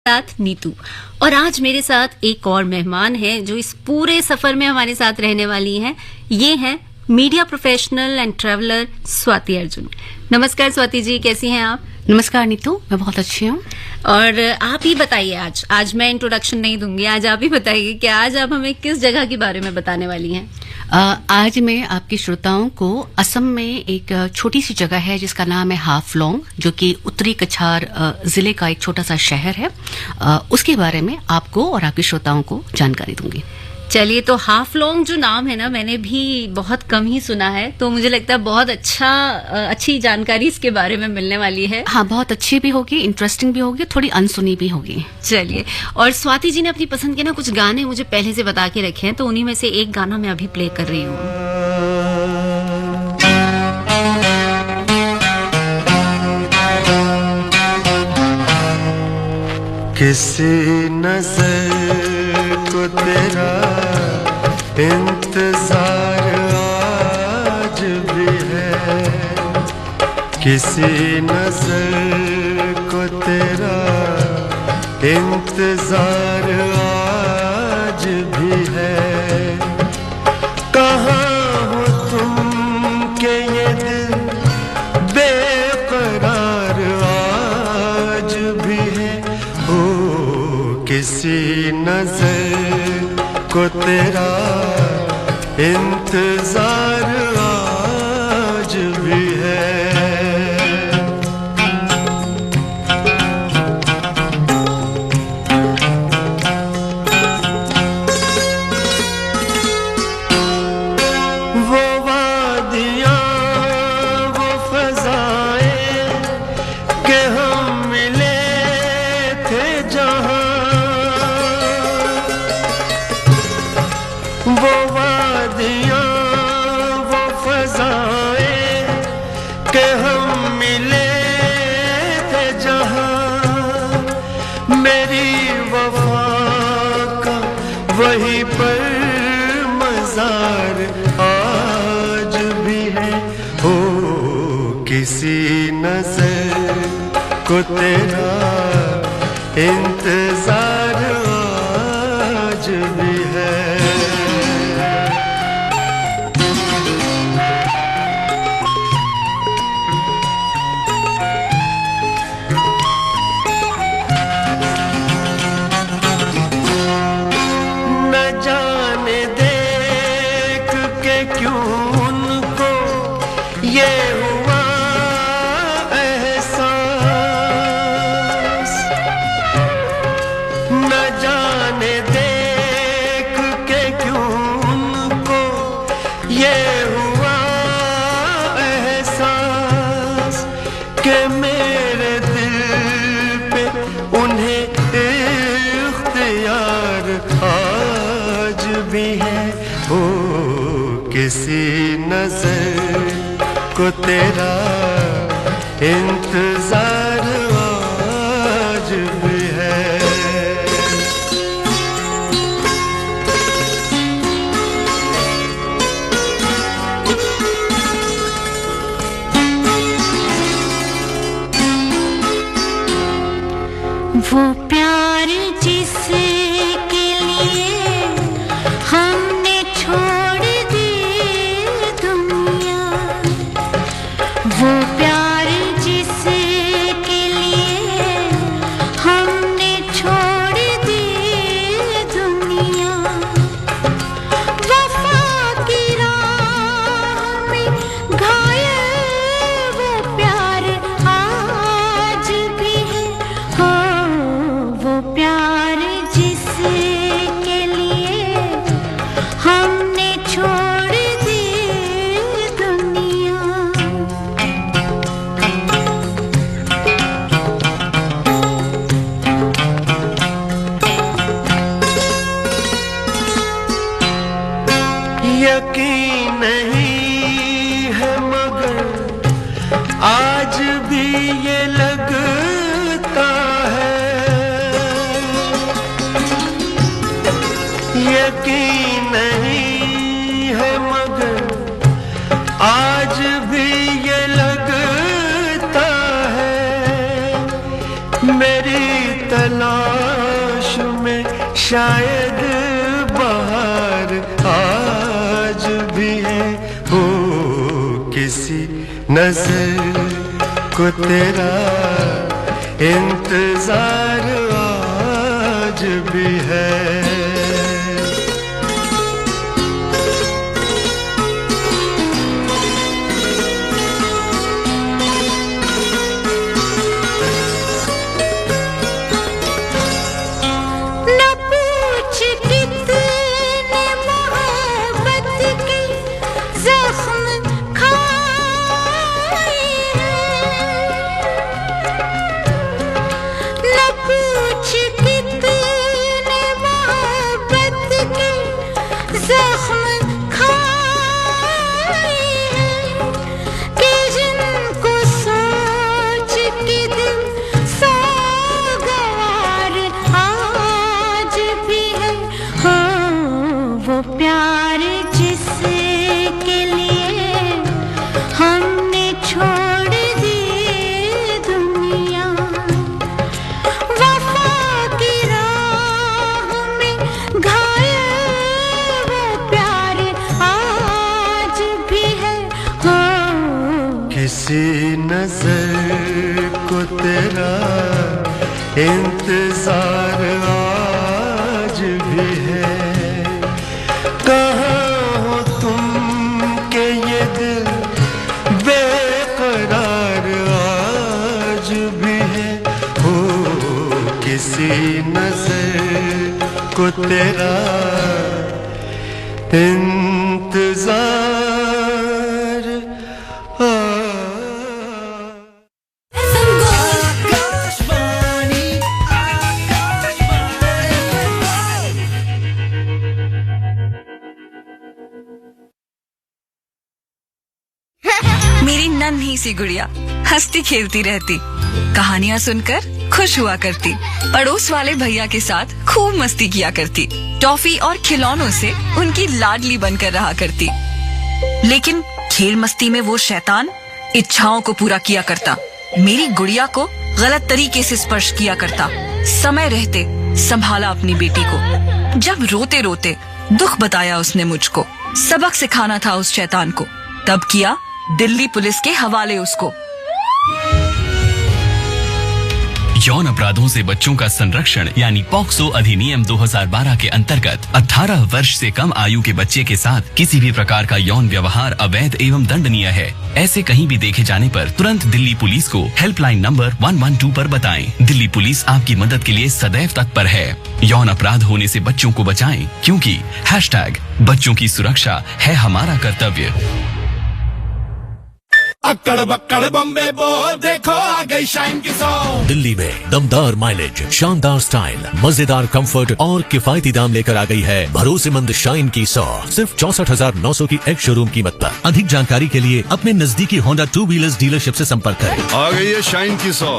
साथ नीतू। और आज मेरे साथ एक और मेहमान है जो इस पूरे सफर में हमारे साथ रहने वाली हैं। ये हैं media professional and traveller Swati Arjun. नमस्कार स्वाति जी, कैसी हैं आप? नमस्कार नीतू, मैं बहुत अच्छी हूँ। और आप ही बताइए, आज मैं इंट्रोडक्शन नहीं दूंगी, आज आप ही बताइए कि आज आप हमें किस जगह के बारे में बताने वाली हैं। आज मैं आपके श्रोताओं को असम में एक छोटी सी जगह है जिसका नाम है हाफलोंग, जो कि उत्तरी कछार जिले का एक छोटा सा शहर है, उसके बारे में आपको और आपके श्रोताओं को जानकारी दूंगी। चलिए, तो हाफलोंग जो नाम है ना, मैंने भी बहुत कम ही सुना है, तो मुझे लगता है बहुत अच्छी जानकारी इसके बारे में मिलने वाली है। हाँ, बहुत अच्छी भी होगी, इंटरेस्टिंग भी होगी, थोड़ी अनसुनी भी होगी। चलिए, और स्वाति जी ने अपनी पसंद के ना कुछ गाने मुझे पहले से बता के रखे हैं, तो उन्हीं में से एक गाना मैं अभी प्ले कर रही हूँ। किसी नजर को तेरा इंतजार आज भी है, किसी नजर को तेरा इंतजार आज भी है। कहाँ हो तुम के ये दिल बेकरार आज भी है। ओ किसी नजर को तेरा इंतजार आज भी है। वो वादियाँ वो फज़ाएं के हम मिले थे जहाँ, वो वादियाँ वो फज़ाएं के हम मिले थे जहाँ, मेरी वफ़ा का वहीं पर मज़ार आज भी है। ओ किसी नज़र को तेरा इंतजार आज भी है। न जाने देख के क्यों उनको ये हुआ एहसास, न जाने देख के क्यों उनको ये हुआ एहसास कि मेरे दिल पे उन्हें इख्तियार आज भी है। ओ किसी नजर को तेरा इंतजार आज भी है। वो प्यार जिसके लिए हमने छोड़ दी दुनिया, वो प्यार जिसके लिए हमने छोड़ दी दुनिया, वफा की राह में घायल वो प्यार आज भी है। हो वो प्यार जिसके लिए हमने छोड़ दी दुनिया। यकीन नहीं है मगर आज भी ये लगता है, यकीन नहीं है मगर आज भी ये लगता है मेरी तलाश शायद बाहर आज भी है हो किसी नजर को तेरा इंतजार आज भी है। किसी नजर को तेरा इंतजार आज भी है। कहाँ हो तुम के ये दिल बेकरार आज भी है हो किसी नजर को तेरा इंतजार। मेरी नन्ही सी गुड़िया हंसती खेलती रहती, कहानियाँ सुनकर खुश हुआ करती, पड़ोस वाले भैया के साथ खूब मस्ती किया करती, टॉफी और खिलौनों से उनकी लाडली बनकर रहा करती। लेकिन खेल मस्ती में वो शैतान इच्छाओं को पूरा किया करता, मेरी गुड़िया को गलत तरीके से स्पर्श किया करता। समय रहते संभाला अपनी बेटी को, जब रोते रोते दुख बताया उसने मुझको, सबक सिखाना था उस शैतान को, तब किया दिल्ली पुलिस के हवाले उसको। यौन अपराधों से बच्चों का संरक्षण यानी पॉक्सो अधिनियम 2012 के अंतर्गत 18 वर्ष से कम आयु के बच्चे के साथ किसी भी प्रकार का यौन व्यवहार अवैध एवं दंडनीय है। ऐसे कहीं भी देखे जाने पर तुरंत दिल्ली पुलिस को हेल्पलाइन नंबर 112 पर बताएं। दिल्ली पुलिस आपकी मदद के लिए सदैव तत्पर है। यौन अपराध होने से बच्चों को बचाएं, क्योंकि #बच्चों की सुरक्षा है हमारा कर्तव्य। अक्कड़ बक्कड़ बम्बे बोल, देखो आ गई शाइन की सॉन्ग। दिल्ली में दमदार माइलेज, शानदार स्टाइल, मजेदार कंफर्ट और किफायती दाम लेकर आ गई है भरोसेमंद शाइन की 100 सिर्फ 64,900 की एक शोरूम कीमत पर। अधिक जानकारी के लिए अपने नजदीकी होंडा 2 व्हीलर्स डीलरशिप से संपर्क करें। आ गई है शाइन की 100,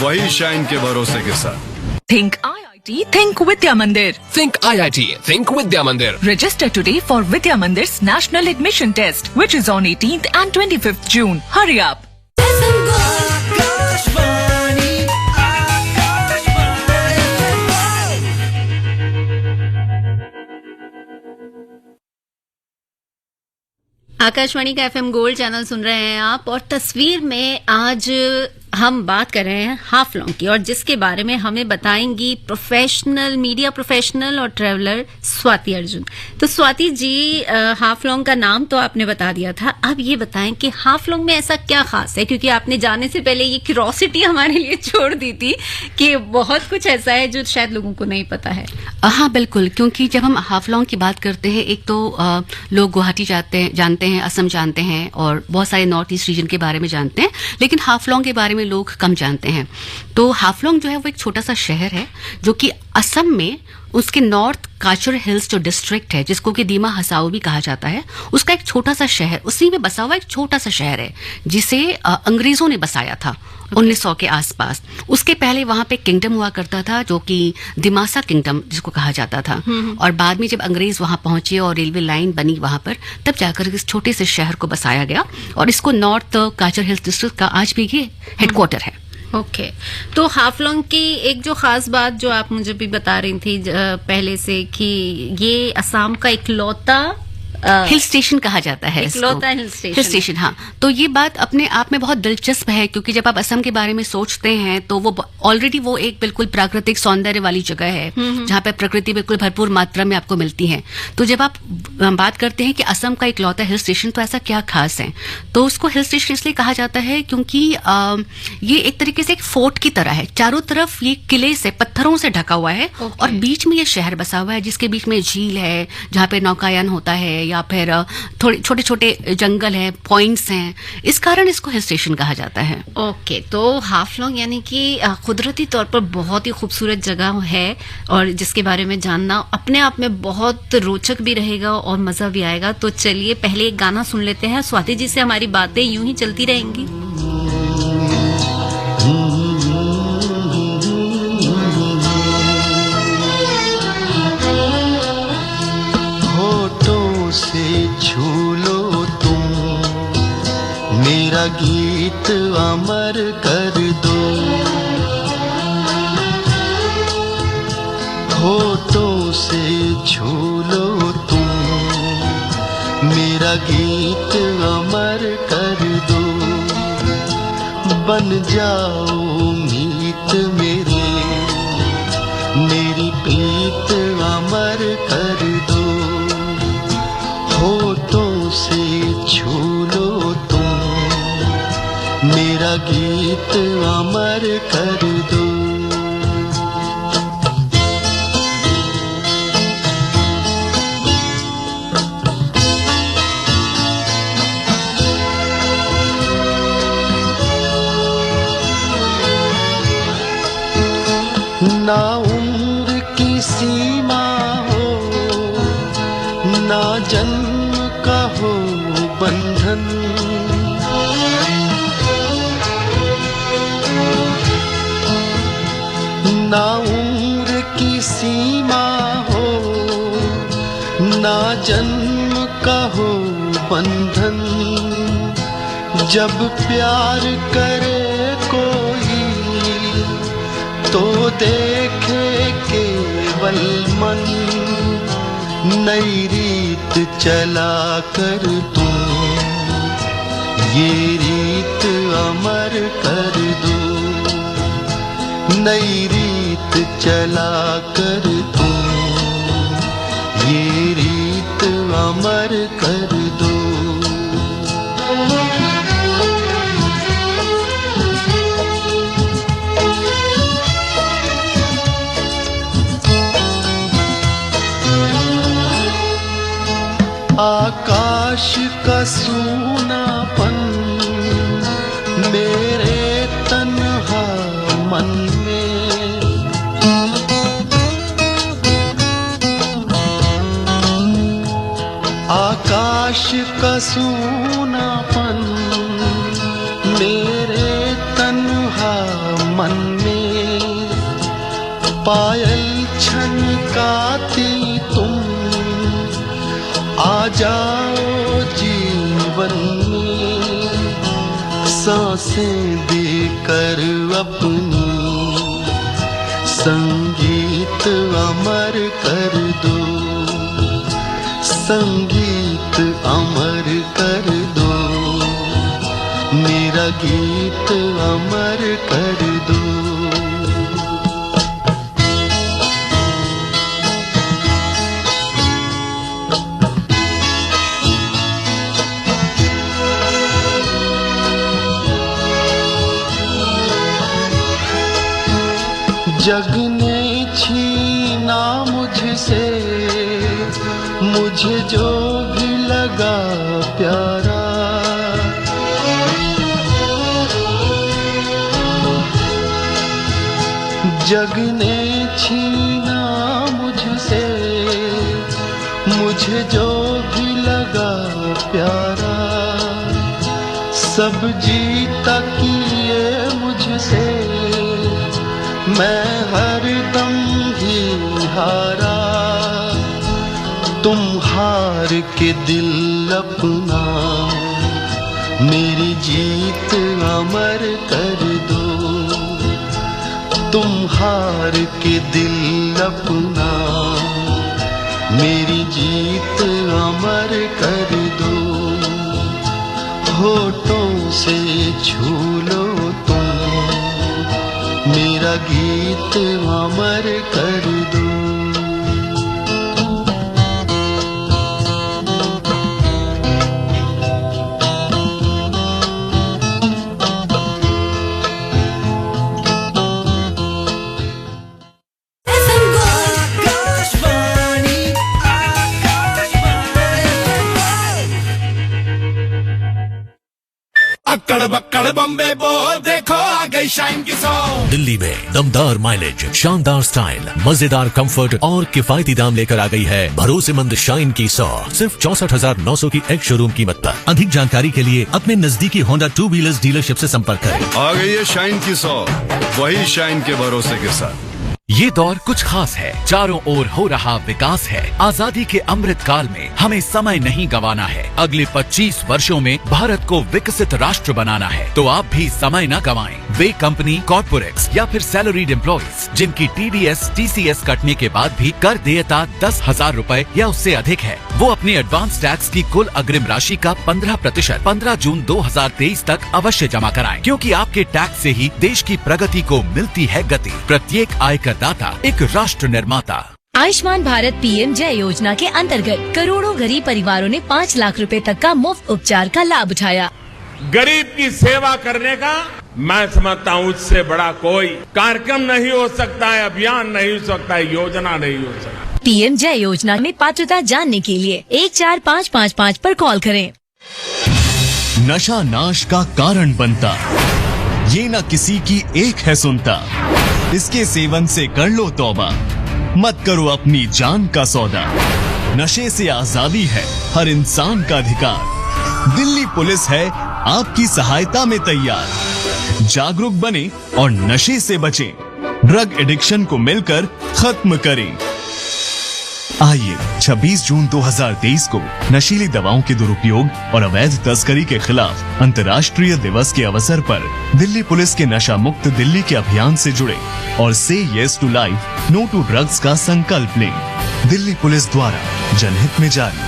वही शाइन के भरोसे के साथ। Think IIT, think Vidya Mandir. Think IIT, think Vidya Mandir. Register today for Vidya Mandir's National Admission Test, which is on 18th and 25th June. Hurry up. Akashvani का FM गोल्ड चैनल सुन रहे हैं आप, और तस्वीर में आज हम बात कर रहे हैं हाफलॉन्ग की, और जिसके बारे में हमें बताएंगी प्रोफेशनल मीडिया प्रोफेशनल और ट्रैवलर स्वाति अर्जुन। तो स्वाति जी, हाफलॉन्ग का नाम तो आपने बता दिया था, अब ये बताएं कि हाफलॉन्ग में ऐसा क्या खास है, क्योंकि आपने जाने से पहले ये क्यूरोसिटी हमारे लिए छोड़ दी थी कि बहुत कुछ ऐसा है जो शायद लोगों को नहीं पता है। हाँ बिल्कुल, क्योंकि जब हम हाफलॉन्ग की बात करते हैं, एक तो लोग गुवाहाटी जानते हैं, असम जानते हैं और बहुत सारे नॉर्थ ईस्ट रीजन के बारे में जानते हैं, लेकिन हाफलॉन्ग के बारे में लोग कम जानते हैं। तो हाफलॉन्ग जो है वो एक छोटा सा शहर है जो कि असम में उसके नॉर्थ काचर हिल्स जो डिस्ट्रिक्ट है, जिसको कि दीमा हसाओ भी कहा जाता है, उसका एक छोटा सा शहर, उसी में बसा हुआ एक छोटा सा शहर है जिसे अंग्रेजों ने बसाया था 1900 के आसपास। उसके पहले वहां पे किंगडम हुआ करता था जो कि दिमासा किंगडम जिसको कहा जाता था, और बाद में जब अंग्रेज वहां पहुंचे और रेलवे लाइन बनी वहां पर, तब जाकर इस छोटे से शहर को बसाया गया, और इसको नॉर्थ काचर हिल्स डिस्ट्रिक्ट का आज भी ये हेडक्वार्टर है। ओके। तो हाफलोंग की एक जो खास बात जो आप मुझे भी बता रही थी पहले से, कि ये असम का इकलौता हिल स्टेशन कहा जाता है इसको। इकलौता हिल स्टेशन। हाँ। तो ये बात अपने आप में बहुत दिलचस्प है, क्योंकि जब आप असम के बारे में सोचते हैं तो वो ऑलरेडी वो एक बिल्कुल प्राकृतिक सौंदर्य वाली जगह है जहाँ पे प्रकृति बिल्कुल भरपूर मात्रा में आपको मिलती है। तो जब आप बात करते हैं कि असम का इकलौता हिल स्टेशन, तो ऐसा क्या खास है? तो उसको हिल स्टेशन इसलिए कहा जाता है क्योंकि ये एक तरीके से एक फोर्ट की तरह है। चारों तरफ ये किले से, पत्थरों से ढका हुआ है और बीच में ये शहर बसा हुआ है, जिसके बीच में झील है जहाँ पे नौकायान होता है, या फिर थोड़े छोटे छोटे जंगल हैं, पॉइंट्स हैं। इस कारण इसको हिल स्टेशन कहा जाता है। ओके। तो हाफलोंग यानी कि कुदरती तौर पर बहुत ही खूबसूरत जगह है, और जिसके बारे में जानना अपने आप में बहुत रोचक भी रहेगा और मजा भी आएगा। तो चलिए पहले एक गाना सुन लेते हैं। स्वाति जी से हमारी बातें यूं ही चलती रहेंगी। से छू लो तुम, मेरा गीत अमर कर दो। होठों से छू लो तुम, मेरा गीत अमर कर दो। बन जाओ मीत मेरे, मेरी प्रीत अमर कर दो। होठों से छू लो तुम, मेरा गीत अमर कर दो। ना उम्र की सीमा हो, ना जन्म का हो बंधन। ना उम्र की सीमा हो, ना जन्म का हो बंधन। जब प्यार करे कोई तो देखे केवल मन। नई रीत चला कर तुम, ये रीत अमर कर दो। नई रीत चला कर तुम, ये रीत अमर कर दो। आकाश का सूनापन मेरे तन्हा मन में। आकाश का सूनापन मेरे तन्हा मन में। पायल छनकाती तुम, आ जाओ जीवन में। सांसें देकर अपनी, संगीत अमर कर दो। संगीत अमर कर दो, मेरा गीत अमर कर दो। जग ने छीना मुझसे, मुझे जो भी लगा प्यारा। जग ने छीना मुझसे, मुझे जो भी लगा प्यारा। सब जीता किए मुझसे, मैं हरदम ही हारा। तुम हार के दिल अपना, मेरी जीत अमर कर दो। तुम हार के दिल अपना मेरी जीत अमर कर दो, होठों से छू लो तुम मेरा गीत अमर कर दो। अक्कड़ बक्कड़ बम्बे बोल देखो आ गई शाइन की सॉन्ग। दिल्ली में दमदार माइलेज, शानदार स्टाइल, मजेदार कंफर्ट और किफायती दाम लेकर आ गई है भरोसेमंद शाइन की 100 सिर्फ 64,900 की एक शोरूम कीमत पर। अधिक जानकारी के लिए अपने नजदीकी होंडा 2 व्हीलर्स डीलरशिप से संपर्क करें। आ गई है शाइन की 100, वही शाइन के भरोसे के साथ। ये दौर कुछ खास है, चारों ओर हो रहा विकास है। आजादी के अमृत काल में हमें समय नहीं गंवाना है। अगले 25 वर्षों में भारत को विकसित राष्ट्र बनाना है, तो आप भी समय न गंवाएं। वे कंपनी, कॉर्पोरेट्स या फिर सैलरीड एम्प्लॉइज जिनकी TDS, TCS कटने के बाद भी कर देयता 10,000 रूपए या उससे अधिक है, वो अपने एडवांस टैक्स की कुल अग्रिम राशि का 15% 15 जून 2023 तक अवश्य जमा कराएं, क्योंकि आपके टैक्स से ही देश की प्रगति को मिलती है गति। प्रत्येक आयकर दाता एक राष्ट्र निर्माता। आयुष्मान भारत PM जय योजना के अंतर्गत करोड़ों गरीब परिवारों ने 5 लाख रुपए तक का मुफ्त उपचार का लाभ उठाया। गरीब की सेवा करने का मैं समझता हूँ उससे बड़ा कोई कार्यक्रम नहीं हो सकता है, अभियान नहीं हो सकता है, योजना नहीं हो सकता। PM जय योजना में पात्रता जानने के लिए 14555 पर कॉल करें। नशा नाश का कारण बनता, ये न किसी की एक है सुनता। इसके सेवन से कर लो तौबा, मत करो अपनी जान का सौदा। नशे से आजादी है हर इंसान का अधिकार। दिल्ली पुलिस है आपकी सहायता में तैयार। जागरूक बने और नशे से बचें। ड्रग एडिक्शन को मिलकर खत्म करें। आइए 26 जून 2023 को नशीली दवाओं के दुरुपयोग और अवैध तस्करी के खिलाफ अंतर्राष्ट्रीय दिवस के अवसर पर दिल्ली पुलिस के नशा मुक्त दिल्ली के अभियान से जुड़े और से yes to life, no to drugs का संकल्प लें। दिल्ली पुलिस द्वारा जनहित में जारी।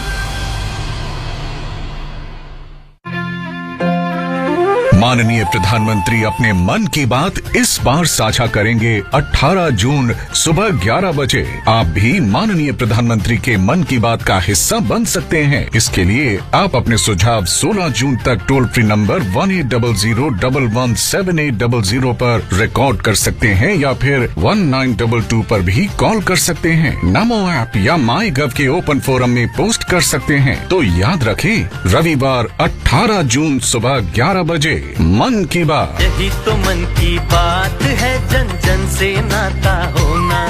माननीय प्रधानमंत्री अपने मन की बात इस बार साझा करेंगे 18 जून सुबह 11 बजे। आप भी माननीय प्रधानमंत्री के मन की बात का हिस्सा बन सकते हैं। इसके लिए आप अपने सुझाव 16 जून तक टोल फ्री नंबर 1800117800 पर रिकॉर्ड कर सकते हैं या फिर 1922 पर भी कॉल कर सकते हैं। नमो ऐप या माई गव के ओपन फोरम में पोस्ट कर सकते हैं। तो याद रखें, रविवार 18 जून सुबह 11 बजे मन की बात। यही तो मन की बात है, जन जन से नाता होना।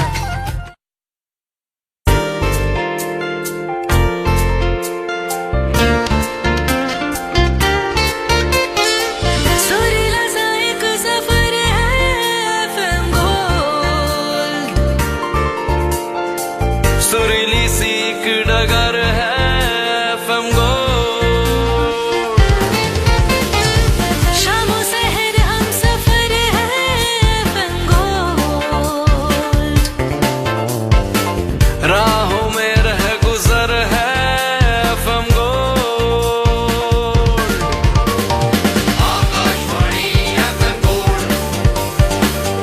सुरीला सा एक सफर है FM गोल्ड, सुरीली सी एक डगर है FM गोल्ड। राहों में रह गुजर है FM gold. Akashvani FM gold,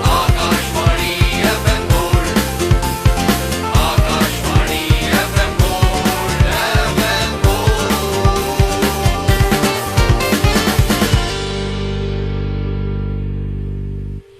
Akashvani FM gold, Akashvani FM gold, FM gold.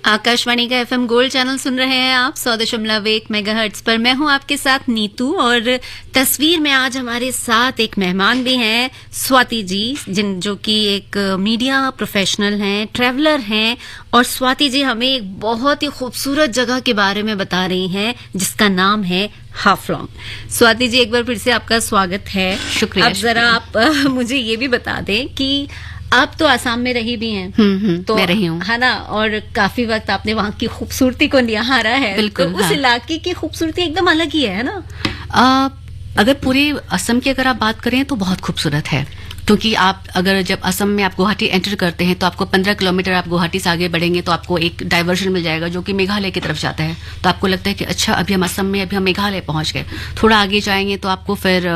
Akashvani का FM गोल्ड चैनल सुन रहे हैं आप 100.1 मेगाहर्ट्ज पर। मैं हूं आपके साथ नीतू और तस्वीर में आज हमारे साथ एक मेहमान भी हैं, स्वाति जी, जो कि एक मीडिया प्रोफेशनल हैं, ट्रैवलर हैं। और स्वाति जी हमें एक बहुत ही खूबसूरत जगह के बारे में बता रही हैं जिसका नाम है हाफलॉन्ग। स्वाति जी, एक बार फिर से आपका स्वागत है। शुक्रिया। अब जरा आप मुझे ये भी बता दें कि आप तो आसाम में रही भी हैं। तो मैं रही हूँ, है ना, और काफी वक्त आपने वहाँ की खूबसूरती को निहारा है। बिल्कुल, तो उस इलाके की खूबसूरती एकदम अलग ही है ना। अगर पूरे असम की अगर आप बात करें तो बहुत खूबसूरत है। क्योंकि आप अगर जब असम में आप गुवाहाटी एंटर करते हैं तो आपको 15 किलोमीटर आप गुवाहाटी से आगे बढ़ेंगे तो आपको एक डाइवर्जन मिल जाएगा जो कि मेघालय की तरफ जाता है। तो आपको लगता है कि अच्छा अभी हम असम में, अभी हम मेघालय पहुंच गए। थोड़ा आगे जाएंगे तो आपको फिर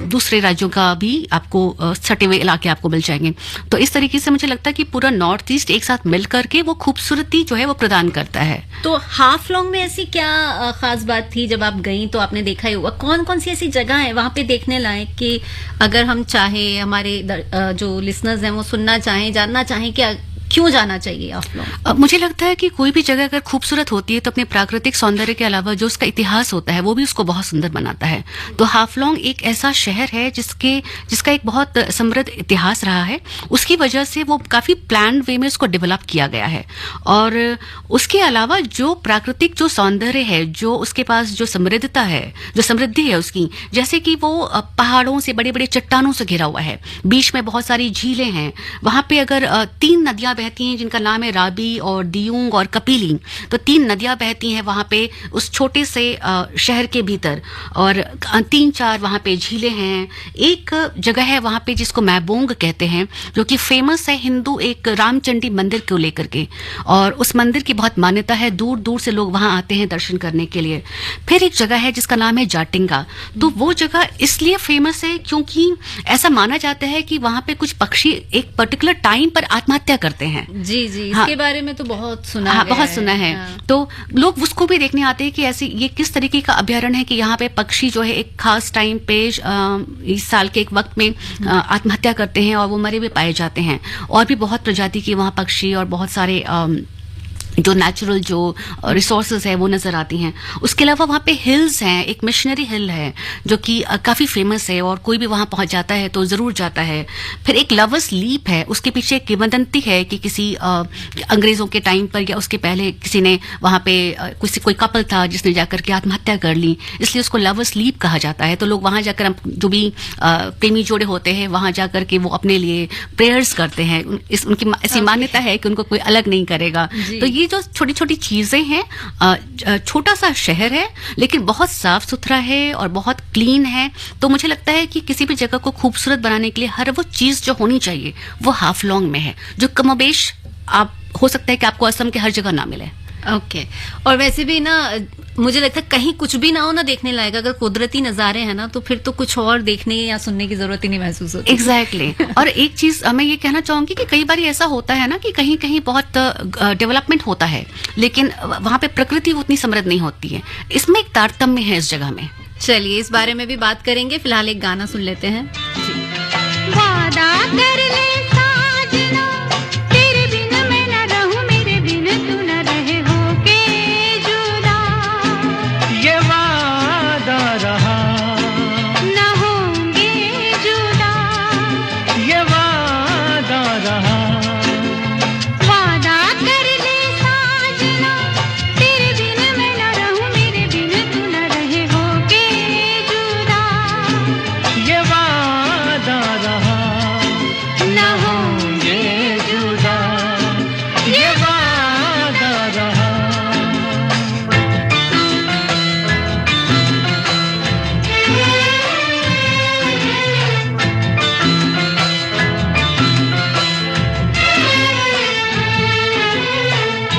दूसरे राज्यों का भी आपको सटे हुए इलाके आपको मिल जाएंगे। तो इस तरीके से मुझे लगता है कि पूरा नॉर्थ ईस्ट एक साथ मिल करके वो खूबसूरती जो है वो प्रदान करता है। तो हाफलोंग में ऐसी क्या खास बात थी जब आप गई? तो आपने देखा ही होगा कौन कौन सी ऐसी जगह है वहां पे देखने लायक कि अगर हम चाहे, हमारे जो लिसनर्स हैं वो सुनना चाहें, जानना चाहें कि क्यों जाना चाहिए हाफलोंग? मुझे लगता है कि कोई भी जगह अगर खूबसूरत होती है तो अपने प्राकृतिक सौंदर्य के अलावा जो उसका इतिहास होता है वो भी उसको बहुत सुंदर बनाता है। तो हाफलोंग एक ऐसा शहर है जिसका एक बहुत समृद्ध इतिहास रहा है। उसकी वजह से वो काफी प्लान वे में उसको डेवलप किया गया है। और उसके अलावा जो प्राकृतिक जो सौंदर्य है, जो उसके पास जो समृद्धता है, जो समृद्धि है उसकी, जैसे कि वो पहाड़ों से, बड़े बड़े चट्टानों से घिरा हुआ है, बीच में बहुत सारी झीलें हैं। वहां पे अगर 3 नदियां बहती हैं जिनका नाम है राबी और दियूंग और कपिली, तो 3 नदियां बहती हैं वहां पे उस छोटे से शहर के भीतर, और 3-4 वहां पे झीलें हैं। एक जगह है वहां पे जिसको मैबोंग कहते हैं, जो कि फेमस है हिंदू एक रामचंडी मंदिर को लेकर के, और उस मंदिर की बहुत मान्यता है, दूर दूर से लोग वहां आते हैं दर्शन करने के लिए। फिर एक जगह है जिसका नाम है जाटिंगा। तो वो जगह इसलिए फेमस है क्योंकि ऐसा माना जाता है कि वहां पे कुछ पक्षी एक पर्टिकुलर टाइम पर आत्महत्या करते हैं। जी इसके बारे में तो बहुत सुना है। बहुत सुना है। तो लोग उसको भी देखने आते हैं कि ऐसी ये किस तरीके का अभ्यारण्य है कि यहाँ पे पक्षी जो है एक खास टाइम पे इस साल के एक वक्त में आत्महत्या करते हैं और वो मरे हुए पाए जाते हैं। और भी बहुत प्रजाति के वहाँ पक्षी और बहुत सारे जो नेचुरल जो रिसोर्सेज है वो नजर आती हैं। उसके अलावा वहाँ पे हिल्स हैं, एक मिशनरी हिल है जो कि काफ़ी फेमस है और कोई भी वहाँ पहुँच जाता है तो ज़रूर जाता है। फिर एक लवर्स लीप है, उसके पीछे एक किंवदंती है कि किसी अंग्रेज़ों के टाइम पर या उसके पहले किसी ने वहाँ पे कोई कपल था जिसने जाकर के आत्महत्या कर ली, इसलिए उसको लवर्स लीप कहा जाता है। तो लोग वहाँ जाकर जो भी प्रेमी जोड़े होते हैं वहाँ जाकर के वो अपने लिए प्रेयर्स करते हैं। उनकी ऐसी मान्यता है कि उनको कोई अलग नहीं करेगा। तो ये जो छोटी छोटी चीजें हैं, छोटा सा शहर है लेकिन बहुत साफ सुथरा है और बहुत क्लीन है। तो मुझे लगता है कि किसी भी जगह को खूबसूरत बनाने के लिए हर वो चीज जो होनी चाहिए वो हाफलोंग में है, जो कमोबेश आप हो सकता है कि आपको असम के हर जगह ना मिले। ओके। और वैसे भी ना मुझे लगता है कहीं कुछ भी ना हो ना देखने लायक, अगर कुदरती नजारे हैं ना तो फिर तो कुछ और देखने या सुनने की जरूरत ही नहीं महसूस होती। एग्जैक्टली। और एक चीज मैं ये कहना चाहूंगी कि कई बार ऐसा होता है ना कि कहीं कहीं बहुत डेवलपमेंट होता है लेकिन वहां पे प्रकृति उतनी समृद्ध नहीं होती है। इसमें एक तारतम्य है इस जगह में। चलिए इस बारे में भी बात करेंगे, फिलहाल एक गाना सुन लेते हैं। वादा कर ले साजना, तेरे बिन मैं न रहूं, मेरे बिन तू न रहे होके जुदा। ये वादा रहा न होंगे जुदा, ये वादा रहा। वादा कर ले साजना, तेरे बिन मैं न रहूं, मेरे बिन तू न रहे होके जुदा। ये वादा रहा न होंगे जुदा, ये वादा रहा।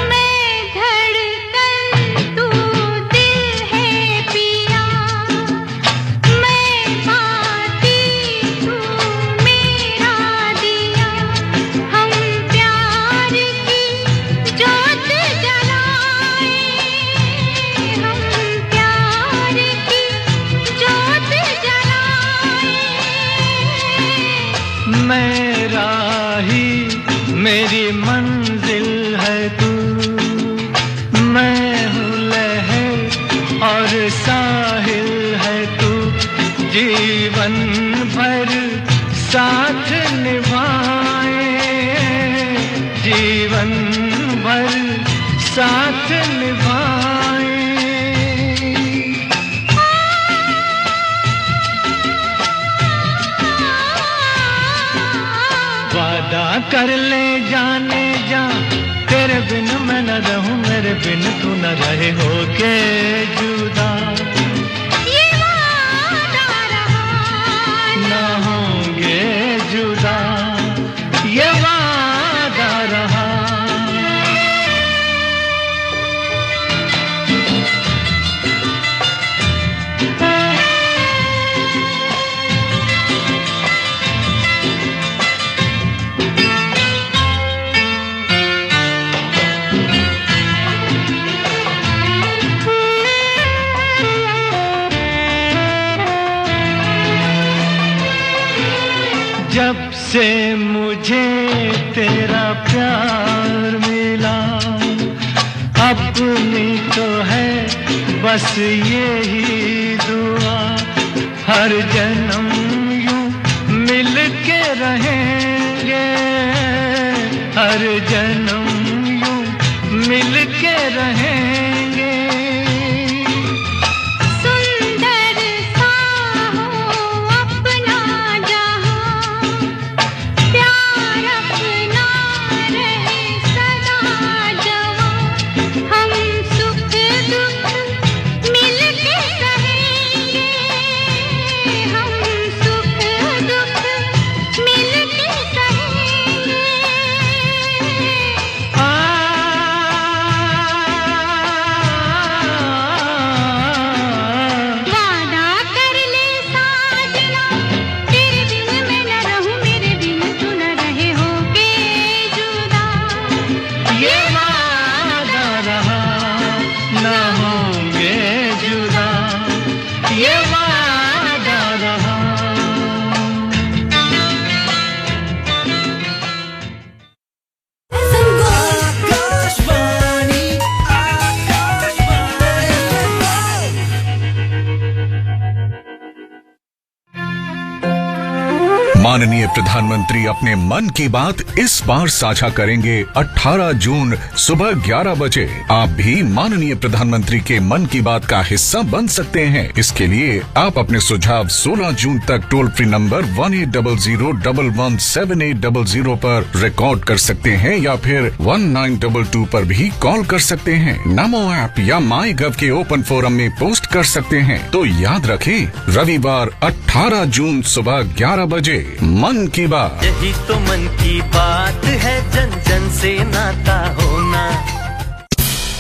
मैं धड़कन तू दिल है पिया, मैं बाती तू मेरा दिया। हम प्यार की जोत जलाए, हम प्यार की जोत जलाए। मेरा ही मेरी मंजिल है तू, मैं हूँ लहर और साहिल है तू। जीवन भर साथ निभाए, जीवन भर साथ निभाए। वादा कर ले जाने जा, तेरे बिन मैं न रहूं, मेरे बिन तू न रहे होके जुदा। ये वादा रहा न होंगे से मुझे तेरा प्यार मिला, अपनी तो है बस यही दुआ, हर जन्म यूं मिल के रहेंगे, हर जन्म यूं मिल के रहेंगे। सुंदर सा हो अपना जहां, प्यार अपना रहे सदा जवां, हम सुख दुख मिल के रहेंगे, हम सुख दुख मिल के रहेंगे। वादा कर ले साजना, तेरे बिन मैं न रहूं, मेरे बिन तू न रहे होके जुदा। ये वादा रहा न होंगे जुदा, ये वादा रहा। माननीय प्रधानमंत्री अपने मन की बात इस बार साझा करेंगे 18 जून सुबह 11 बजे। आप भी माननीय प्रधानमंत्री के मन की बात का हिस्सा बन सकते हैं। इसके लिए आप अपने सुझाव 16 जून तक टोल फ्री नंबर 1800117800 पर रिकॉर्ड कर सकते हैं या फिर 1922 पर भी कॉल कर सकते हैं। नमो ऐप या माई गव के ओपन फोरम में पोस्ट कर सकते हैं। तो याद रखें, रविवार 18 जून सुबह 11 बजे मन की बात। यही तो मन की बात है, जन जन से नाता होना।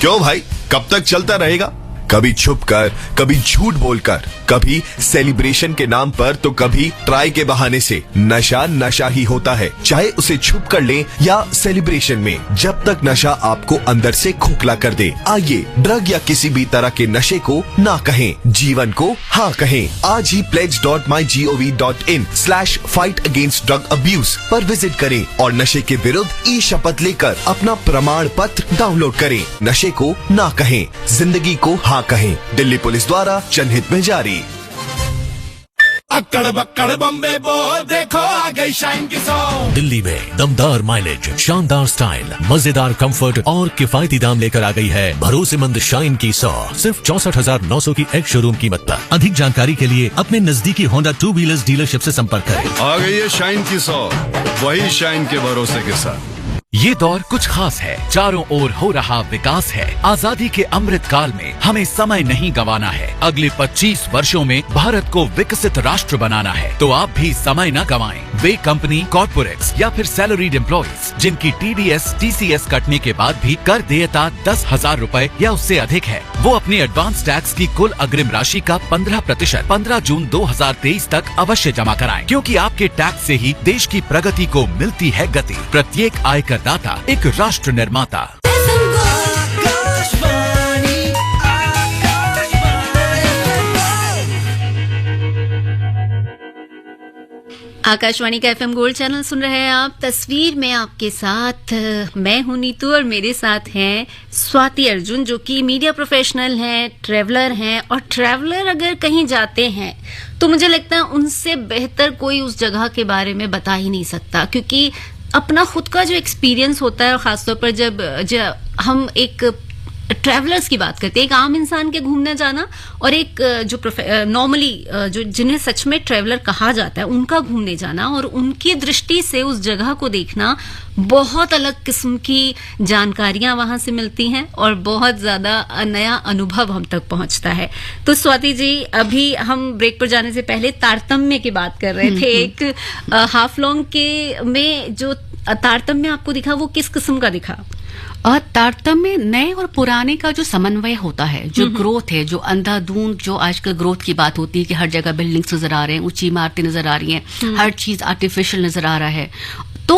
क्यों भाई, कब तक चलता रहेगा? कभी छुप कर, कभी झूठ बोलकर, कभी सेलिब्रेशन के नाम पर तो कभी ट्राई के बहाने से। नशा नशा ही होता है, चाहे उसे छुप कर लें या सेलिब्रेशन में, जब तक नशा आपको अंदर से खोखला कर दे। आइए ड्रग या किसी भी तरह के नशे को ना कहें, जीवन को हाँ कहें। आज ही pledge.mygov.in/fight against drug abuse पर विजिट करें और नशे के विरुद्ध ई शपथ लेकर अपना प्रमाण पत्र डाउनलोड करें। नशे को ना कहें, जिंदगी को हाँ कहें। दिल्ली पुलिस द्वारा जनहित में जारी। अक्कड़ बक्कड़ बम्बे बोल, देखो आ गई शाइन की सॉन्ग। दिल्ली में दमदार माइलेज, शानदार स्टाइल, मजेदार कंफर्ट और किफायती दाम लेकर आ गई है भरोसेमंद शाइन की 100 सिर्फ 64,900 की एक शोरूम कीमत पर। अधिक जानकारी के लिए अपने नजदीकी होंडा 2 व्हीलर्स डीलरशिप से संपर्क करें। आ गई है शाइन की 100, वही शाइन के भरोसे के साथ। ये दौर कुछ खास है, चारों ओर हो रहा विकास है। आजादी के अमृत काल में हमें समय नहीं गंवाना है। अगले 25 वर्षों में भारत को विकसित राष्ट्र बनाना है। तो आप भी समय न गंवाएं। वे कंपनी, कॉर्पोरेट्स या फिर सैलरीड एम्प्लॉइज जिनकी TDS, TCS कटने के बाद भी कर देयता 10,000 रुपए या उससे अधिक है, वो अपने एडवांस टैक्स की कुल अग्रिम राशि का 15% 15 जून 2023 तक अवश्य जमा कराएं, क्योंकि आपके टैक्स से ही देश की प्रगति को मिलती है गति। प्रत्येक आयकर दाता एक राष्ट्र निर्माता। आकाशवाणी का FM गोल्ड चैनल सुन रहे हैं आप। तस्वीर में आपके साथ मैं हूं नीतू और मेरे साथ हैं स्वाति अर्जुन, जो कि मीडिया प्रोफेशनल हैं, ट्रैवलर हैं। और ट्रैवलर अगर कहीं जाते हैं तो मुझे लगता है उनसे बेहतर कोई उस जगह के बारे में बता ही नहीं सकता, क्योंकि अपना खुद का जो एक्सपीरियंस होता है, और खासतौर पर जब हम एक ट्रैवलर्स की बात करते हैं, एक आम इंसान के घूमने जाना और एक जो नॉर्मली जो जिन्हें सच में ट्रैवलर कहा जाता है उनका घूमने जाना और उनकी दृष्टि से उस जगह को देखना, बहुत अलग किस्म की जानकारियां वहां से मिलती हैं और बहुत ज्यादा नया अनुभव हम तक पहुंचता है। तो स्वाति जी, अभी हम ब्रेक पर जाने से पहले तारतम्य की बात कर रहे थे। एक हाफ लॉन्ग के में जो तारतम्य आपको दिखा, वो किस किस्म का दिखा? और तारतम्य नए और पुराने का जो समन्वय होता है, जो ग्रोथ है, जो अंधाधुंध जो आजकल ग्रोथ की बात होती है कि हर जगह बिल्डिंग्स नजर आ रहे हैं, ऊंची इमारतें नजर आ रही हैं, हर चीज आर्टिफिशियल नजर आ रहा है। तो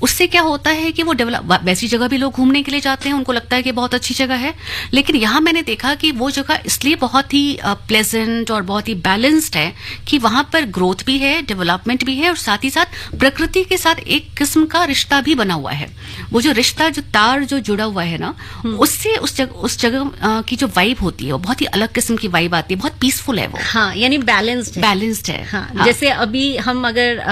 उससे क्या होता है कि वो डेवलप, वैसी जगह भी लोग घूमने के लिए जाते हैं, उनको लगता है कि बहुत अच्छी जगह है, लेकिन यहाँ मैंने देखा कि वो जगह इसलिए बहुत ही प्लेजेंट और बहुत ही बैलेंस्ड है कि वहां पर ग्रोथ भी है, डेवलपमेंट भी है, और साथ ही साथ प्रकृति के साथ एक किस्म का रिश्ता भी बना हुआ है। वो जो रिश्ता, जो तार जो जुड़ा हुआ है ना, उससे उस जगह की जो वाइब होती है वो बहुत ही अलग किस्म की वाइब आती है, बहुत पीसफुल है वो। हाँ, यानी बैलेंस्ड है। हाँ, हाँ। जैसे अभी हम अगर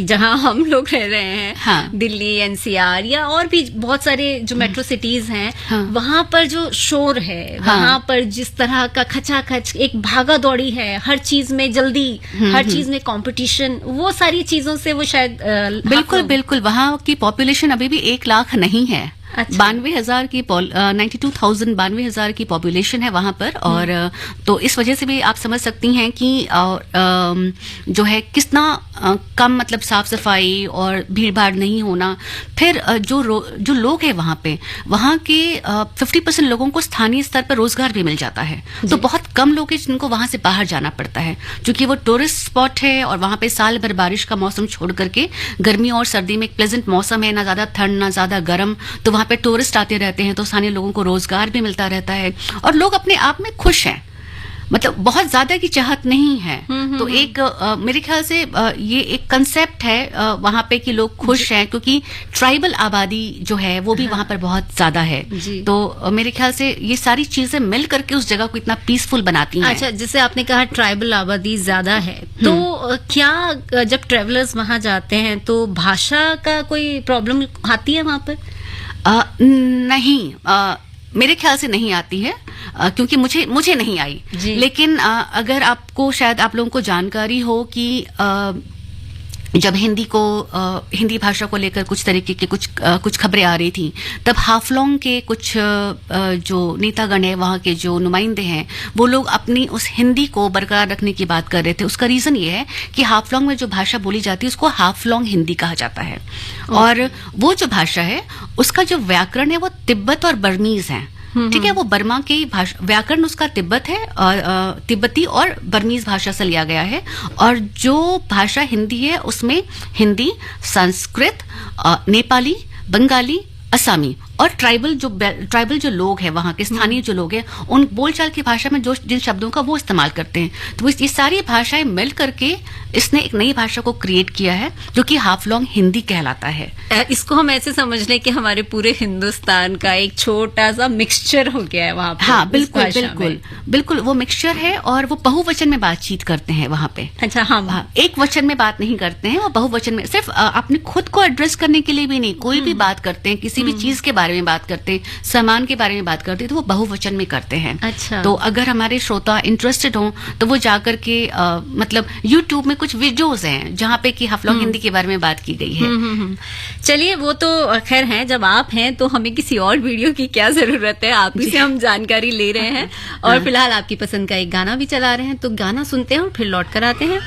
जहाँ हम लोग रह रहे हैं, हाँ, दिल्ली, एनसीआर या और भी बहुत सारे जो मेट्रो सिटीज हैं, हाँ, वहां पर जो शोर है, हाँ, वहां पर जिस तरह का खचाखच, एक भागा दौड़ी है, हर चीज में जल्दी, हर चीज में कंपटीशन, वो सारी चीजों से वो शायद बिल्कुल बिल्कुल वहां की पॉपुलेशन अभी भी 1 लाख नहीं है। 92,000 की 92,000 की पॉपुलेशन है वहां पर, और तो इस वजह से भी आप समझ सकती हैं कि जो है कितना कम, मतलब साफ सफाई और भीड़ भाड़ नहीं होना। फिर जो लोग हैं वहां पे, वहां के 50% लोगों को स्थानीय स्तर पर रोजगार भी मिल जाता है, तो बहुत कम लोग हैं जिनको वहां से बाहर जाना पड़ता है, क्योंकि वो टूरिस्ट स्पॉट है और वहां पे साल भर बारिश का मौसम छोड़ करके गर्मी और सर्दी में एक प्लेजेंट मौसम है, ना ज्यादा ठंड ना ज्यादा गर्म, तो वहां पे टूरिस्ट आते रहते हैं, तो स्थानीय लोगों को रोजगार भी मिलता रहता है और लोग अपने आप में खुश हैं, मतलब बहुत ज्यादा की चाहत नहीं है। तो एक मेरे ख्याल से ये एक कंसेप्ट है वहां पे कि लोग खुश हैं, क्योंकि ट्राइबल आबादी जो है वो भी वहां पर बहुत ज्यादा है, तो मेरे ख्याल से ये सारी चीजें मिल करके उस जगह को इतना पीसफुल बनाती हैं। अच्छा, जैसे आपने कहा ट्राइबल आबादी ज्यादा है, तो क्या जब ट्रेवलर्स वहां जाते हैं तो भाषा का कोई प्रॉब्लम आती है वहां पर? नहीं, मेरे ख्याल से नहीं आती है, क्योंकि मुझे नहीं आई। लेकिन अगर आपको, शायद आप लोगों को जानकारी हो कि जब हिंदी भाषा को लेकर कुछ तरीके की कुछ खबरें आ रही थी, तब हाफलोंग के कुछ जो नेतागण है, वहाँ के जो नुमाइंदे हैं, वो लोग अपनी उस हिंदी को बरकरार रखने की बात कर रहे थे। उसका रीजन ये है कि हाफलोंग में जो भाषा बोली जाती है उसको हाफलोंग हिंदी कहा जाता है, और वो जो भाषा है उसका जो व्याकरण है वो तिब्बत और बर्मीज है। ठीक है, वो बर्मा की भाषा, व्याकरण उसका तिब्बत है, तिब्बती और बर्मीज भाषा से लिया गया है, और जो भाषा हिंदी है उसमें हिंदी, संस्कृत, नेपाली, बंगाली, असमी और ट्राइबल जो लोग हैं, वहाँ के स्थानीय जो लोग हैं, उन बोलचाल की भाषा में जो जिन शब्दों का वो इस्तेमाल करते हैं, तो ये सारी भाषाएं मिल करके इसने एक नई भाषा को क्रिएट किया है जो कि हाफलोंग हिंदी कहलाता है। इसको हम ऐसे समझ लें कि हमारे पूरे हिंदुस्तान का एक छोटा सा मिक्सचर हो गया है वहाँ पे। हाँ, बिल्कुल वो मिक्सचर है, और वो बहुवचन में बातचीत करते हैं वहाँ पे। अच्छा, हाँ, एक वचन में बात नहीं करते हैं, वो बहुवचन में, सिर्फ अपने खुद को एड्रेस करने के लिए भी नहीं, कोई भी बात करते हैं, किसी भी चीज के बारे में बात करते हैं, सामान के बारे में बात करते हैं, तो वो बहुवचन में करते हैं। अच्छा। तो अगर हमारे श्रोता इंटरेस्टेड हो तो वो जाकर के मतलब यूट्यूब में कुछ वीडियोस हैं जहाँ पे कि हाफलोंग हिंदी के बारे में बात की गई है। चलिए, वो तो खैर है, जब आप हैं तो हमें किसी और वीडियो की क्या जरूरत है, आप ही से हम जानकारी ले रहे हैं, और फिलहाल आपकी पसंद का एक गाना भी चला रहे हैं, तो गाना सुनते हैं और फिर लौट कर आते हैं।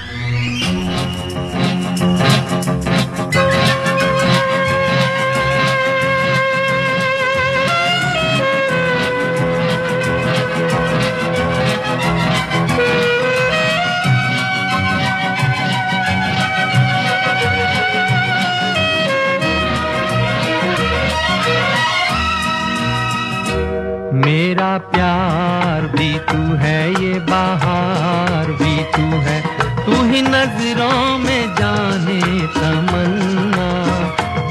मेरा प्यार भी तू है, ये बहार भी तू है, तू ही नजरों में जाने तमन्ना,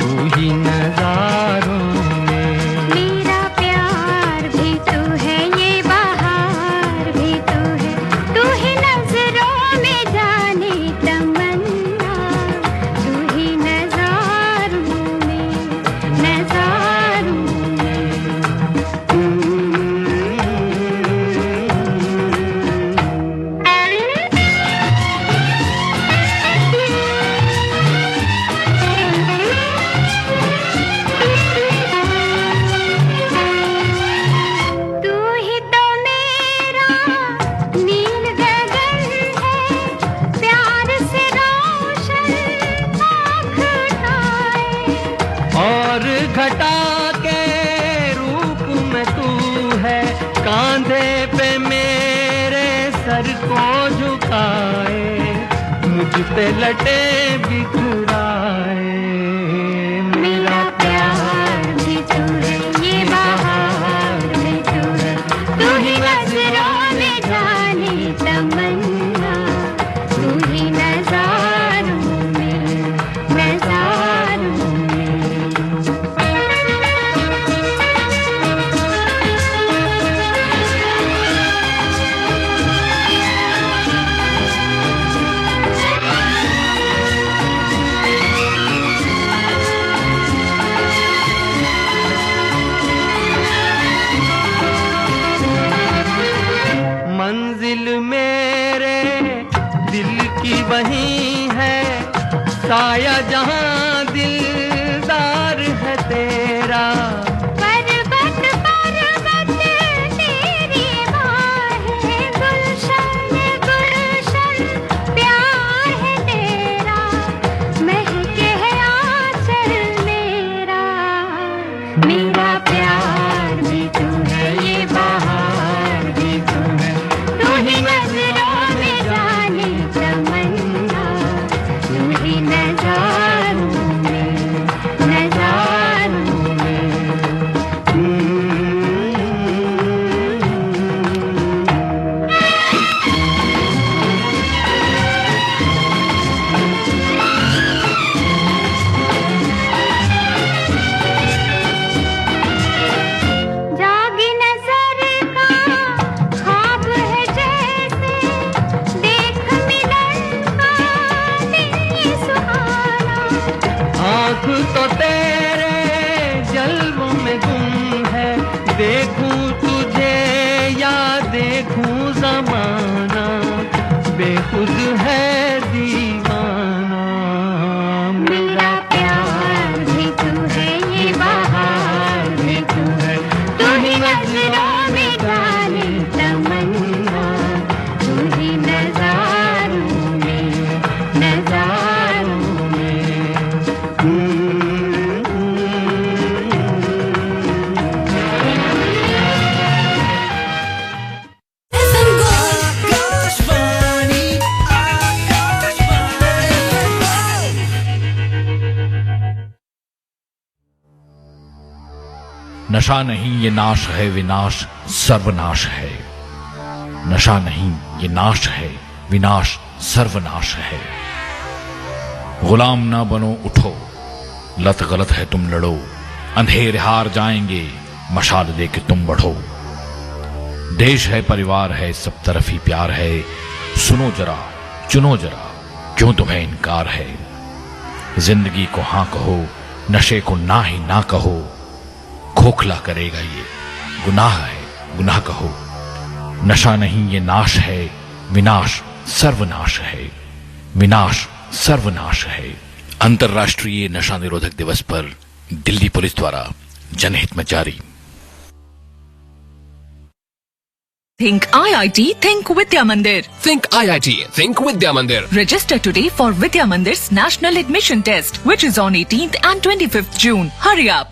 तू ही नजारों में। मेरा प्यार भी तू है, ये बहार भी तू है, तू ही नजरों में जाने तमन्ना, तू ही नजारों में, नजारों में। घटा के रूप में तू है, कांधे पे मेरे सर को झुकाए, मुझ पे लटे बिखराए। मंजिल मेरे दिल की वही है, साया जहां दिलदार है तेरा। पर्वत पर्वत तेरी बाहें, गुलशन गुलशन प्यार है तेरा, महके है आंचल मेरा, मेरा प्यार भी तू है, ये बहार भी तू है, तू ही नजरों में जाने तमन्ना, तू ही नजारों में नजारों में। जागी नजर का ख्वाब है जैसे, देख मिलन का दिन ये सुहाना। आँख तो तेरे जल्वों में गुम है, देखूं तुझे या देखूं जमाना, बेखुद है दीवाना। मेरा प्यार भी तू है, ये बहार भी तू है, तू ही नजरों में जाने तमन्ना, तू ही नजारों में नजारों में। नशा नहीं ये नाश है, विनाश सर्वनाश है। नशा नहीं ये नाश है, विनाश सर्वनाश है। गुलाम ना बनो उठो, लत गलत है तुम लड़ो, अंधेरे हार जाएंगे मशाल दे के तुम बढ़ो। देश है परिवार है सब तरफ ही प्यार है, सुनो जरा चुनो जरा क्यों तुम्हें इनकार है। जिंदगी को हाँ कहो, नशे को ना ही ना कहो, खोखला करेगा ये गुनाह है गुनाह कहो। नशा नहीं ये नाश है, विनाश सर्वनाश है, विनाश सर्वनाश है। अंतर्राष्ट्रीय नशा निरोधक दिवस पर दिल्ली पुलिस द्वारा जनहित में जारी। Think IIT, think Vidya Mandir. Think IIT, think Vidya Mandir. Register today for Vidya Mandir's National Admission Test, which is on 18th and 25th June. Hurry up.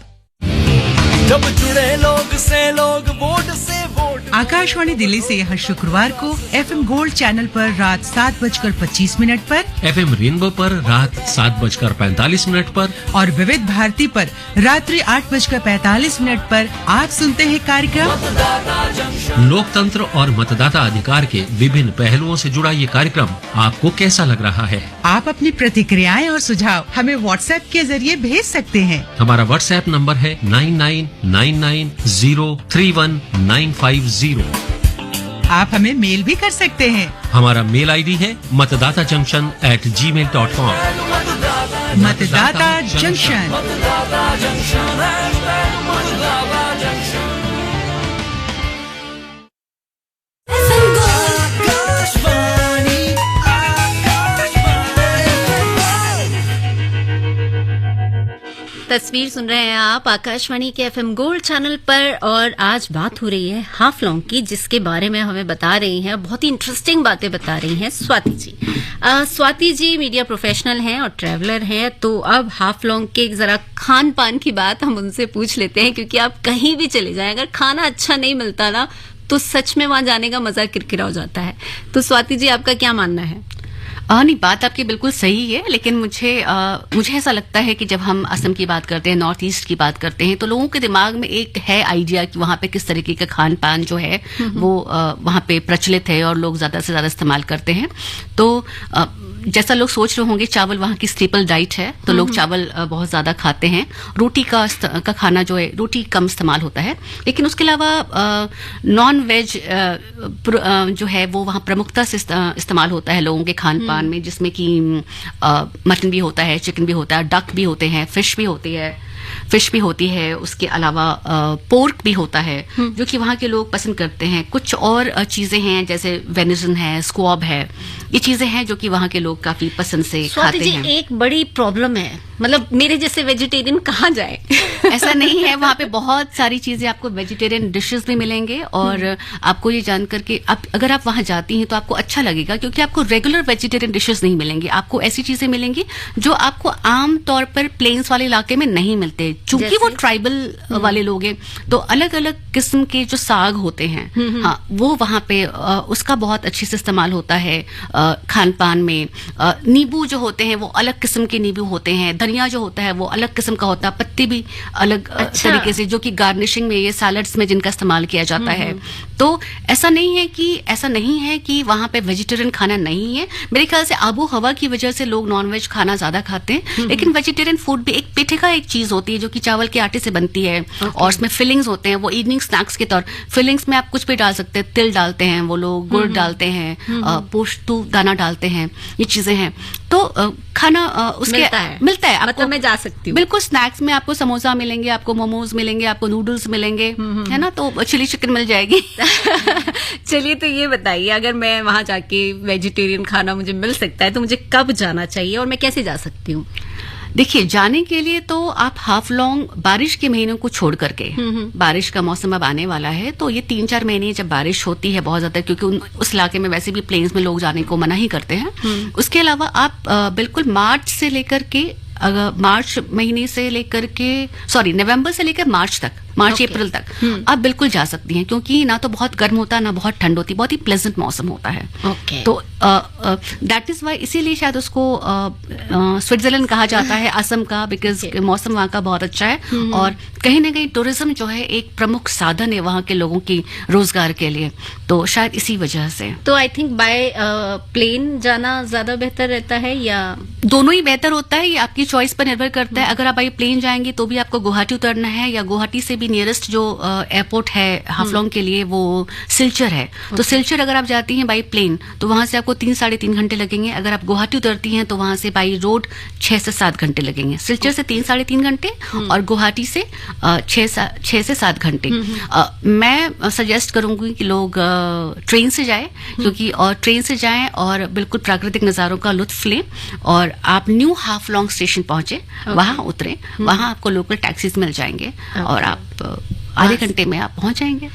जब जुड़े लोग से लोग वोट से वोट। आकाशवाणी दिल्ली से हर शुक्रवार को FM गोल्ड चैनल पर रात 7:25 पर, FM रेनबो पर रात 7:45 पर और विविध भारती पर रात्रि 8:45 पर आप सुनते हैं कार्यक्रम लोकतंत्र और मतदाता अधिकार के विभिन्न पहलुओं से जुड़ा ये कार्यक्रम आपको कैसा लग रहा है? आप अपनी प्रतिक्रियाएं और सुझाव हमें व्हाट्सएप के जरिए भेज सकते हैं। हमारा व्हाट्सएप नंबर है 9999031950। आप हमें मेल भी कर सकते हैं। हमारा मेल आईडी है मतदाताजंक्शन@gmail.com। मतदाता जंक्शन। तस्वीर सुन रहे हैं आप आकाशवाणी के FM गोल्ड चैनल पर, और आज बात हो रही है हाफलॉन्ग की, जिसके बारे में हमें बता रही हैं, बहुत ही इंटरेस्टिंग बातें बता रही हैं स्वाति जी। स्वाति जी मीडिया प्रोफेशनल हैं और ट्रैवलर हैं, तो अब हाफलॉन्ग के जरा खान पान की बात हम उनसे पूछ लेते हैं, क्योंकि आप कहीं भी चले जाएं अगर खाना अच्छा नहीं मिलता ना तो सच में वहां जाने का मजा किरकिरा हो जाता है। तो स्वाति जी आपका क्या मानना है? नहीं, बात आपकी बिल्कुल सही है, लेकिन मुझे ऐसा लगता है कि जब हम असम की बात करते हैं, नॉर्थ ईस्ट की बात करते हैं, तो लोगों के दिमाग में एक है आइडिया कि वहाँ पे किस तरीके का खान पान जो है वो वहाँ पे प्रचलित है और लोग ज्यादा से ज्यादा इस्तेमाल करते हैं। तो जैसा लोग सोच रहे होंगे, चावल वहाँ की स्टेपल डाइट है, तो लोग चावल बहुत ज्यादा खाते हैं। रोटी का खाना जो है, रोटी कम इस्तेमाल होता है, लेकिन उसके अलावा नॉन वेज जो है वो वहाँ प्रमुखता से इस्तेमाल होता है लोगों के खान पान में, जिसमें कि मटन भी होता है, चिकन भी होता है, डक भी होते हैं, फिश भी होती है, फिश भी होती है, उसके अलावा पोर्क भी होता है जो कि वहाँ के लोग पसंद करते हैं। कुछ और चीजें हैं जैसे वेनिजन है, स्क्वाब है, ये चीजें हैं जो कि वहाँ के लोग काफी पसंद से खाते हैं। एक बड़ी प्रॉब्लम है, मतलब मेरे जैसे वेजिटेरियन कहाँ जाए? ऐसा नहीं है, वहाँ पे बहुत सारी चीजें आपको वेजिटेरियन डिशेस भी मिलेंगे और आपको ये जानकर के अगर आप वहाँ जाती हैं तो आपको अच्छा लगेगा, क्योंकि आपको रेगुलर वेजिटेरियन डिशेस नहीं मिलेंगी। आपको ऐसी चीजें मिलेंगी जो आपको आम तौर पर प्लेन्स वाले इलाके में नहीं मिलते, चूंकि वो ट्राइबल वाले लोग हैं। तो अलग अलग किस्म के जो साग होते हैं, हाँ, वो वहाँ पे उसका बहुत अच्छे से इस्तेमाल होता है खान पान में। नींबू जो होते हैं वो अलग किस्म के नींबू होते हैं, धनिया जो होता है वो अलग किस्म का होता है, पत्ते भी अलग तरीके से, जो कि गार्निशिंग में, ये सैलड्स में जिनका इस्तेमाल किया जाता है। तो ऐसा नहीं है कि वहाँ पे वेजिटेरियन खाना नहीं है। मेरे ख्याल से आबो हवा की वजह से लोग नॉनवेज खाना ज्यादा खाते हैं, लेकिन वेजिटेरियन फूड भी एक पिठे का एक चीज होती है जो कि चावल के आटे से बनती है और उसमें फिलिंग्स होते हैं। वो इवनिंग स्नैक्स के तौर फिलिंग्स में आप कुछ भी डाल सकते हैं, तिल डालते हैं वो लोग, गुड़ डालते हैं, पोस्तु दाना डालते हैं, ये चीजें हैं। तो खाना उसके मिलता है आपको, मतलब मैं जा सकती हूँ बिल्कुल। स्नैक्स में आपको समोसा मिलेंगे, आपको मोमोज मिलेंगे, आपको नूडल्स मिलेंगे, है ना, तो चिली चिकन मिल जाएगी। चलिए, तो ये बताइए, अगर मैं वहां जाके वेजिटेरियन खाना मुझे मिल सकता है तो मुझे कब जाना चाहिए और मैं कैसे जा सकती हूँ? देखिए, जाने के लिए तो आप हाफलोंग बारिश के महीनों को छोड़ करके, बारिश का मौसम अब आने वाला है, तो ये 3-4 महीने जब बारिश होती है बहुत ज्यादा, क्योंकि उस इलाके में वैसे भी प्लेन्स में लोग जाने को मना ही करते हैं। उसके अलावा आप बिल्कुल मार्च से लेकर के, मार्च महीने से लेकर के, नवंबर से लेकर मार्च तक, मार्च अप्रैल तक आप बिल्कुल जा सकती हैं, क्योंकि ना तो बहुत गर्म होता ना बहुत ठंड होती, बहुत ही प्लेजेंट मौसम होता है। तो दैट इज वाई, इसीलिए शायद उसको स्विट्जरलैंड कहा जाता है, असम का, बिकॉज मौसम वहाँ का बहुत अच्छा है और कहीं ना कहीं टूरिज्म जो है एक प्रमुख साधन है वहाँ के लोगों की रोजगार के लिए, तो शायद इसी वजह से। तो आई थिंक बाय प्लेन जाना ज्यादा बेहतर रहता है, या दोनों ही बेहतर होता है, ये आपकी चॉइस पर निर्भर करता है। अगर आप बाई प्लेन जाएंगे तो भी आपको गुवाहाटी उतरना है, या गुवाहाटी से भी नियरेस्ट जो एयरपोर्ट है हाफलोंग के लिए वो सिलचर है। तो सिलचर अगर आप जाती हैं बाई प्लेन तो वहां से आपको 3-3.5 घंटे लगेंगे। अगर आप गुवाहाटी उतरती हैं तो वहां से बाई रोड 6 से 7 घंटे लगेंगे। सिलचर से 3-3.5 घंटे और गुवाहाटी से 6 से 7 घंटे। मैं सजेस्ट करूंगी कि लोग ट्रेन से जाएं, क्योंकि और ट्रेन से जाएं और बिल्कुल प्राकृतिक नजारों का लुत्फ लें, और आप न्यू हाफलोंग स्टेशन पहुंचे, वहां उतरें, वहां आपको लोकल टैक्सीज मिल जाएंगे और आप आधे घंटे में आप पहुंच जाएंगे।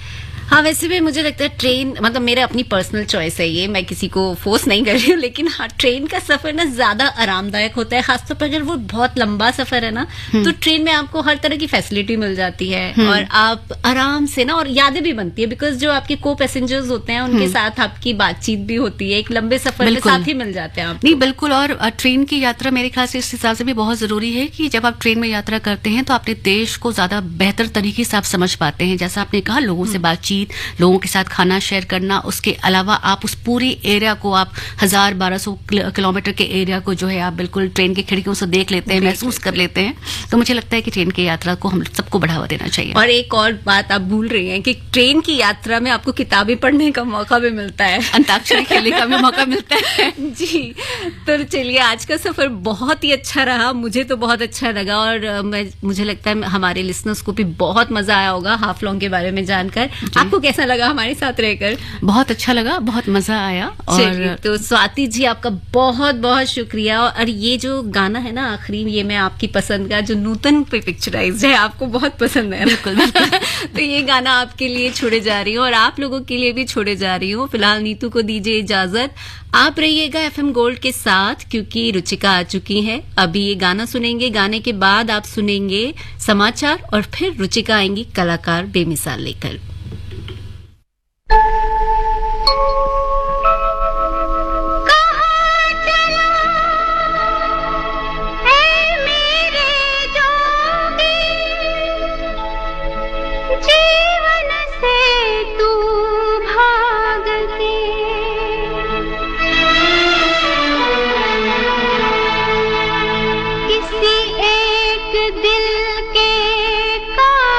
हाँ, वैसे भी मुझे लगता है ट्रेन, मतलब मेरा अपनी पर्सनल चॉइस है ये, मैं किसी को फोर्स नहीं कर रही हूँ, लेकिन हाँ, ट्रेन का सफर ना ज्यादा आरामदायक होता है, खासतौर पर अगर वो बहुत लंबा सफर है ना, तो ट्रेन में आपको हर तरह की फैसिलिटी मिल जाती है और आप आराम से ना, और यादें भी बनती है, बिकॉज जो आपके को पैसेंजर्स होते हैं उनके साथ आपकी बातचीत भी होती है, एक लंबे सफर में साथ ही मिल जाते हैं आप। नहीं, बिल्कुल। और ट्रेन की यात्रा मेरे ख्याल से इस हिसाब से भी बहुत जरूरी है कि जब आप ट्रेन में यात्रा करते हैं तो अपने देश को ज्यादा बेहतर तरीके से आप समझ पाते हैं। जैसा आपने कहा, लोगों से बातचीत, लोगों के साथ खाना शेयर करना, उसके अलावा आप उस पूरी एरिया को, आप 1000-1200 किलोमीटर के एरिया को जो है आप बिल्कुल ट्रेन की खिड़कियों से देख लेते हैं, महसूस कर लेते हैं। तो मुझे लगता है कि ट्रेन की यात्रा को हम सबको बढ़ावा देना चाहिए। और एक और बात आप भूल रही हैं कि ट्रेन की यात्रा में आपको किताबें पढ़ने का मौका भी मिलता है, अंताक्षरी खेलने का भी मौका मिलता है। जी, तो चलिए, आज का सफर बहुत ही अच्छा रहा, मुझे तो बहुत अच्छा लगा और मुझे लगता है हमारे लिसनर्स को भी बहुत मजा आया होगा हाफलोंग के बारे में जानकर। आपको कैसा लगा हमारे साथ रहकर? बहुत अच्छा लगा, बहुत मजा आया। और तो स्वाति जी, आपका बहुत बहुत शुक्रिया। और ये जो गाना है ना आखिरी, ये मैं आपकी पसंद का, जो नूतन पे पिक्चराइज है, आपको बहुत पसंद है। बिल्कुल। तो ये गाना आपके लिए छोड़े जा रही हूँ और आप लोगों के लिए भी छोड़े जा रही हूँ। फिलहाल नीतू को दीजिए इजाजत, आप रहिएगा FM गोल्ड के साथ, क्योंकि रुचिका आ चुकी है। अभी ये गाना सुनेंगे, गाने के बाद आप सुनेंगे समाचार और फिर रुचिका आएंगी कलाकार बेमिसाल लेकर। जीवन से तू भाग के किसी एक दिल के कारण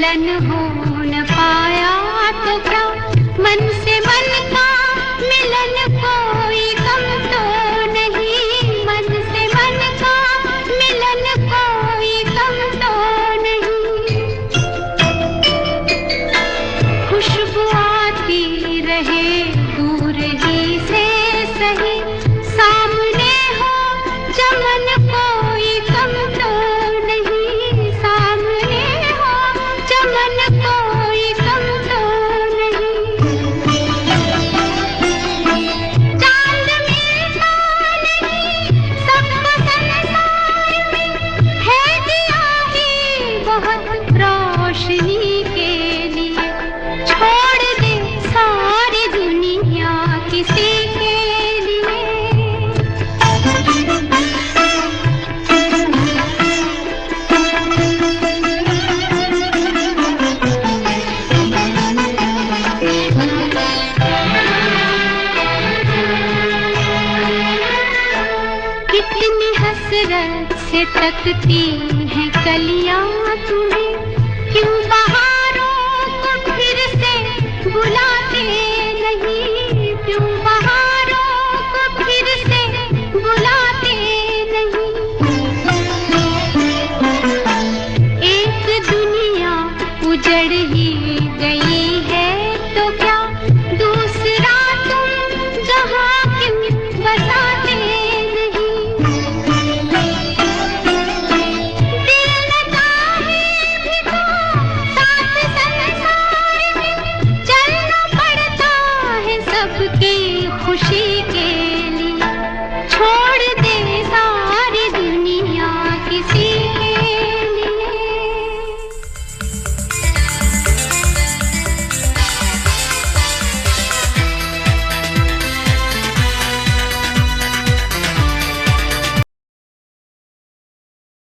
मिलन हो न पाया तो क्या, मन से मन का मिलन कोई कम तो नहीं, मन से मन का मिलन कोई कम तो नहीं। खुशबू आती रहे दूर ही से सही, सामने हो चमन कोई कम तो नहीं, सामने हो चमन कोई कम तो नहीं। चांद मिलता नहीं सबको संसार में, है दिया ही बहुत रोशनी के लिए, छोड़ दे सारी दुनिया किसी के लिए। कितनी हसरत से तकती हैं कलियां तुम्हें, क्यों बहारों को फिर से बुला